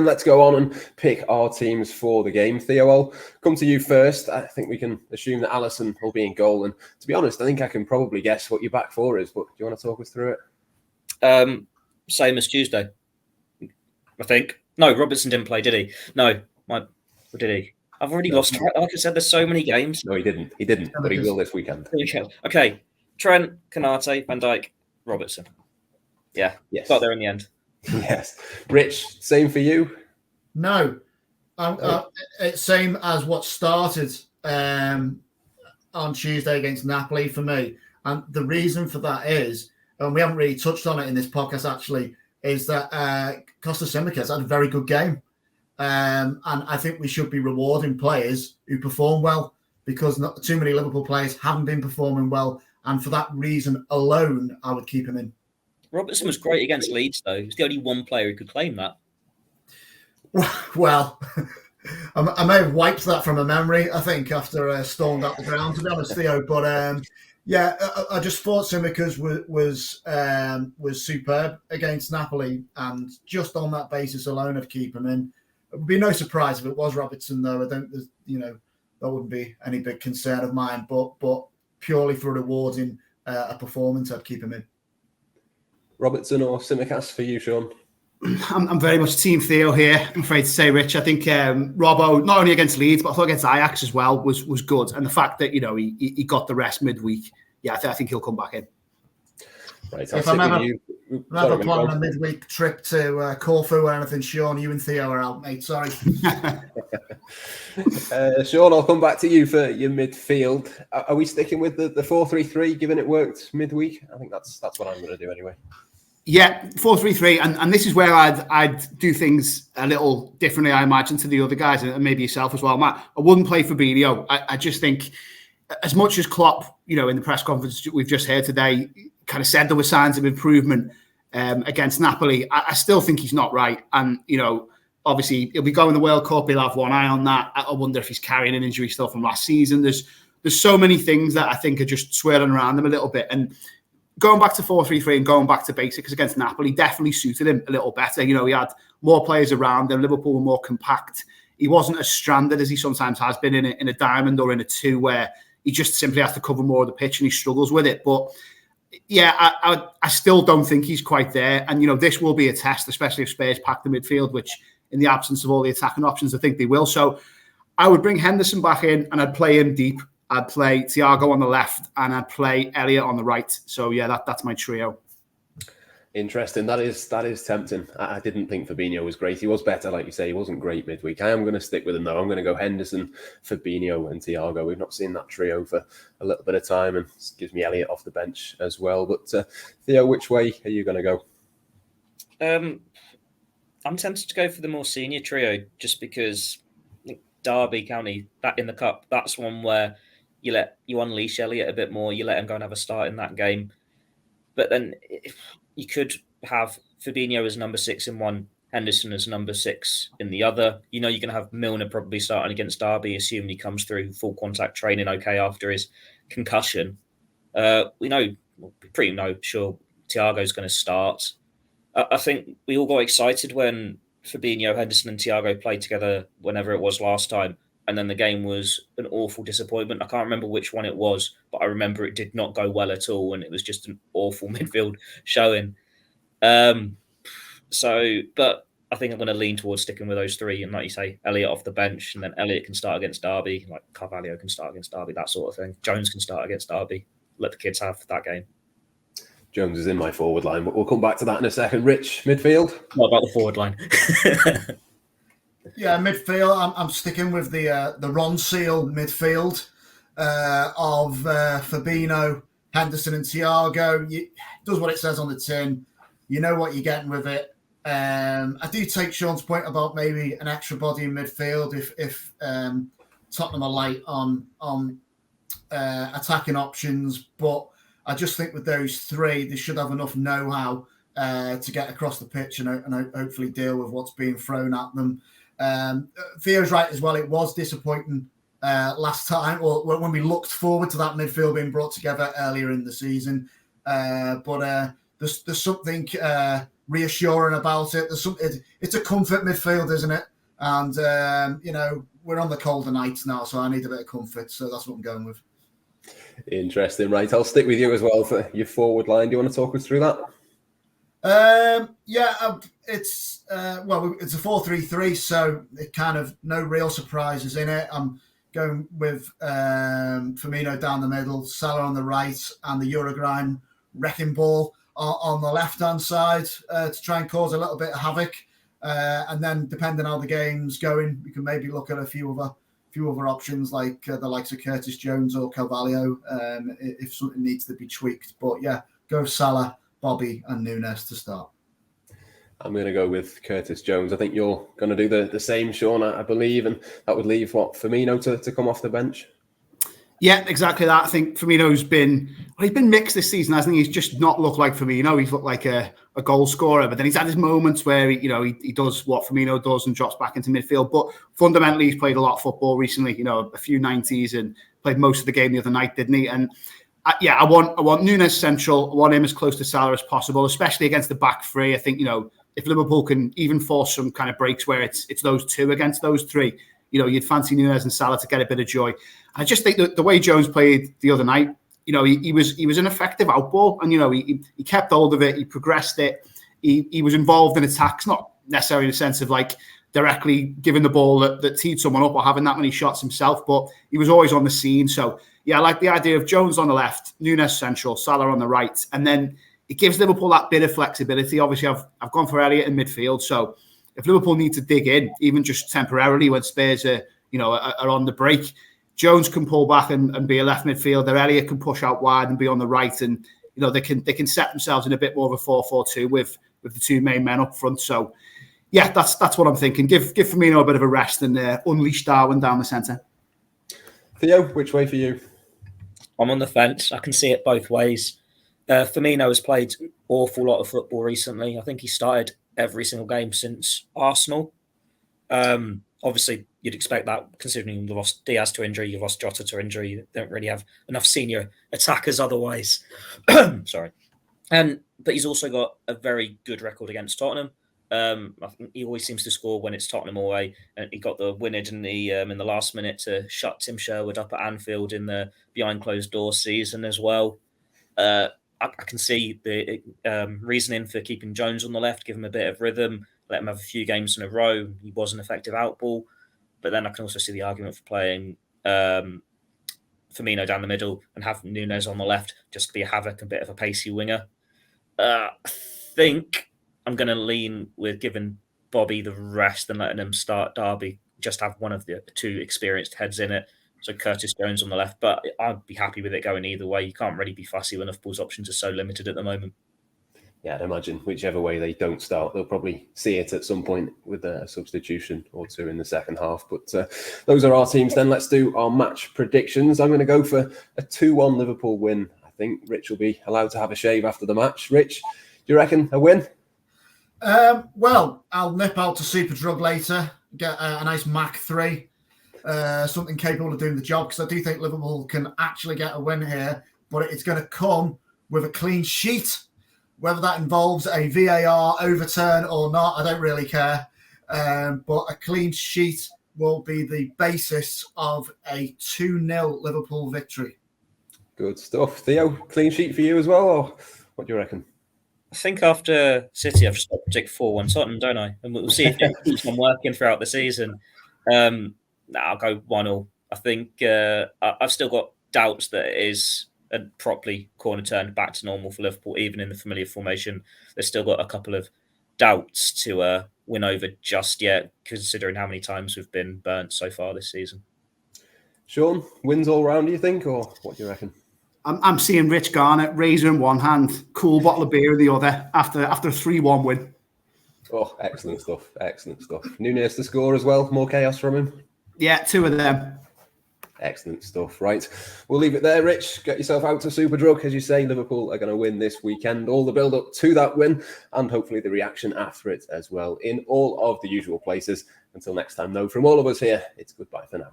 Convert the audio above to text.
Let's go on and pick our teams for the game. Theo, I'll come to you first. I think we can assume that Alisson will be in goal. And to be honest, I think I can probably guess what your back four is. But do you want to talk us through it? Same as Tuesday, I think. No, Robertson didn't play, did he? No, or did he? I've already lost track. Like I said, there's so many games. No, he didn't. He didn't, but he will this weekend. Okay. Trent, Konate, Van Dijk, Robertson. Yeah. Yes. Got there in the end. Yes. Rich, same for you? No. It's same as what started on Tuesday against Napoli for me. And the reason for that is, and we haven't really touched on it in this podcast actually, is that Kostas Tsimikas had a very good game. And I think we should be rewarding players who perform well, because not too many Liverpool players haven't been performing well. And for that reason alone, I would keep him in. Robertson was great against Leeds, though. He was the only one player who could claim that. Well, I may have wiped that from a memory, I think, after stormed up the ground, to be honest, Theo. But I just thought Tsimikas was superb against Napoli. And just on that basis alone, I'd keep him in. It would be no surprise if it was Robertson, though. I don't, that wouldn't be any big concern of mine. But purely for rewarding a performance, I'd keep him in. Robertson or Tsimikas for you, Sean? I'm very much Team Theo here, I'm afraid to say, Rich. I think Robbo, not only against Leeds, but I thought against Ajax as well, was good. And the fact that, he got the rest midweek, I think he'll come back in. Right, if I'm ever planning a midweek trip to Corfu or anything, Sean, you and Theo are out, mate. Sorry. Sean, I'll come back to you for your midfield. Are we sticking with the 4-3-3, given it worked midweek? I think that's what I'm going to do anyway. Yeah, 4-3-3, and this is where I'd do things a little differently, I imagine, to the other guys, and maybe yourself as well, Matt. I wouldn't play Fabinho. I just think, as much as Klopp, in the press conference we've just heard today, kind of said there were signs of improvement against Napoli, I still think he's not right. And, obviously, he'll be going to the World Cup. He'll have one eye on that. I wonder if he's carrying an injury still from last season. There's so many things that I think are just swirling around him a little bit. And going back to 4-3-3 and going back to basics against Napoli definitely suited him a little better. He had more players around him. Liverpool were more compact. He wasn't as stranded as he sometimes has been in a diamond or in a two, where he just simply has to cover more of the pitch and he struggles with it. But yeah, I still don't think he's quite there. And, this will be a test, especially if Spurs pack the midfield, which in the absence of all the attacking options, I think they will. So I would bring Henderson back in and I'd play him deep. I'd play Thiago on the left and I'd play Elliott on the right. So yeah, that's my trio. Interesting. That is tempting. I didn't think Fabinho was great. He was better, like you say. He wasn't great midweek. I am going to stick with him, though. I'm going to go Henderson, Fabinho and Thiago. We've not seen that trio for a little bit of time, and it gives me Elliott off the bench as well. But Theo, which way are you going to go? I'm tempted to go for the more senior trio, just because Derby County, that in the cup, that's one where you unleash Elliott a bit more. You let him go and have a start in that game. But then you could have Fabinho as number 6 in one, Henderson as number 6 in the other. You're going to have Milner probably starting against Derby, assuming he comes through full contact training okay after his concussion. We know, pretty sure Thiago's going to start. I think we all got excited when Fabinho, Henderson and Thiago played together whenever it was last time. And then the game was an awful disappointment. I can't remember which one it was, but I remember it did not go well at all. And it was just an awful midfield showing. But I think I'm going to lean towards sticking with those three. And like you say, Elliott off the bench, and then Elliott can start against Derby. Like Carvalho can start against Derby, that sort of thing. Jones can start against Derby. Let the kids have that game. Jones is in my forward line, but we'll come back to that in a second. Rich, midfield? What about the forward line? Yeah, midfield. I'm sticking with the Ron Seal midfield of Fabinho, Henderson, and Thiago. Does what it says on the tin. You know what you're getting with it. I do take Sean's point about maybe an extra body in midfield if Tottenham are light on attacking options, but I just think with those three, they should have enough know-how to get across the pitch and hopefully deal with what's being thrown at them. Theo's right as well. It was disappointing last time, or when we looked forward to that midfield being brought together earlier in the season. But there's something reassuring about it. It's a comfort midfield, isn't it? And, we're on the colder nights now, so I need a bit of comfort. So that's what I'm going with. Interesting. Right. I'll stick with you as well for your forward line. Do you want to talk us through that? It's a 4-3-3, so it kind of no real surprises in it. I'm going with Firmino down the middle, Salah on the right, and the Uruguayan wrecking ball on the left-hand side to try and cause a little bit of havoc. And then, depending on how the game's going, we can maybe look at a few other options like the likes of Curtis Jones or Carvalho if something needs to be tweaked. But yeah, go Salah, Bobby, and Nunes to start. I'm going to go with Curtis Jones. I think you're going to do the same, Sean, I believe, and that would leave Firmino to come off the bench. Yeah, exactly that. I think Firmino's been mixed this season, hasn't he? He's just not looked like Firmino. He's looked like a goal scorer, but then he's had his moments where he does what Firmino does and drops back into midfield. But fundamentally, he's played a lot of football recently. A few 90s and played most of the game the other night, didn't he? And I want Nunes central. I want him as close to Salah as possible, especially against the back three. I think if Liverpool can even force some kind of breaks where it's those two against those three, you'd fancy Nunes and Salah to get a bit of joy. I just think that the way Jones played the other night, he was an effective outball, and he kept hold of it, he progressed it, he was involved in attacks, not necessarily in the sense of like directly giving the ball that teed someone up or having that many shots himself, but he was always on the scene. So yeah, I like the idea of Jones on the left, Nunes central, Salah on the right, and then it gives Liverpool that bit of flexibility. Obviously, I've gone for Elliott in midfield, so if Liverpool need to dig in, even just temporarily when Spurs are on the break, Jones can pull back and be a left midfielder. Elliott can push out wide and be on the right, and they can set themselves in a bit more of a 4-4-2 with the two main men up front. So yeah, that's what I'm thinking. Give Firmino a bit of a rest and unleash Darwin down the centre. Theo, which way for you? I'm on the fence. I can see it both ways. Firmino has played an awful lot of football recently. I think he started every single game since Arsenal. Obviously, you'd expect that considering you've lost Diaz to injury, you've lost Jota to injury. You don't really have enough senior attackers otherwise. Sorry. But he's also got a very good record against Tottenham. I think he always seems to score when it's Tottenham away. And he got the winner in the last minute to shut Tim Sherwood up at Anfield in the behind closed door season as well. I can see the reasoning for keeping Jones on the left, give him a bit of rhythm, let him have a few games in a row. He was an effective outball. But then I can also see the argument for playing Firmino down the middle and have Nunes on the left just to be a havoc, a bit of a pacey winger. I think I'm going to lean with giving Bobby the rest and letting him start Derby, just have one of the two experienced heads in it. So Curtis Jones on the left, but I'd be happy with it going either way. You can't really be fussy when Liverpool's options are so limited at the moment. Yeah, I'd imagine whichever way they don't start, they'll probably see it at some point with a substitution or two in the second half. But those are our teams then. Let's do our match predictions. I'm going to go for a 2-1 Liverpool win. I think Rich will be allowed to have a shave after the match. Rich, do you reckon a win? Well, I'll nip out to Superdrug later, get a nice Mac 3. Something capable of doing the job, because I do think Liverpool can actually get a win here, but it's going to come with a clean sheet. Whether that involves a VAR overturn or not, I don't really care. But a clean sheet will be the basis of a 2-0 Liverpool victory. Good stuff. Theo, clean sheet for you as well, or what do you reckon? I think after City, I've just got to predict 4-1 Tottenham, don't I? And we'll see if it keeps on working throughout the season. I'll go 1-0. I think I've still got doubts that it is a properly corner turned back to normal for Liverpool, even in the familiar formation. They've still got a couple of doubts to win over just yet, considering how many times we've been burnt so far this season. Sean, wins all round, do you think, or what do you reckon? I'm seeing Rich Garner, razor in one hand, cool bottle of beer in the other after a 3-1 win. Oh, excellent stuff. Excellent stuff. Nunes to score as well. More chaos from him. Yeah, 2 of them. Excellent stuff. Right. We'll leave it there, Rich. Get yourself out to Superdrug. As you say, Liverpool are going to win this weekend. All the build-up to that win and hopefully the reaction after it as well in all of the usual places. Until next time, though, from all of us here, it's goodbye for now.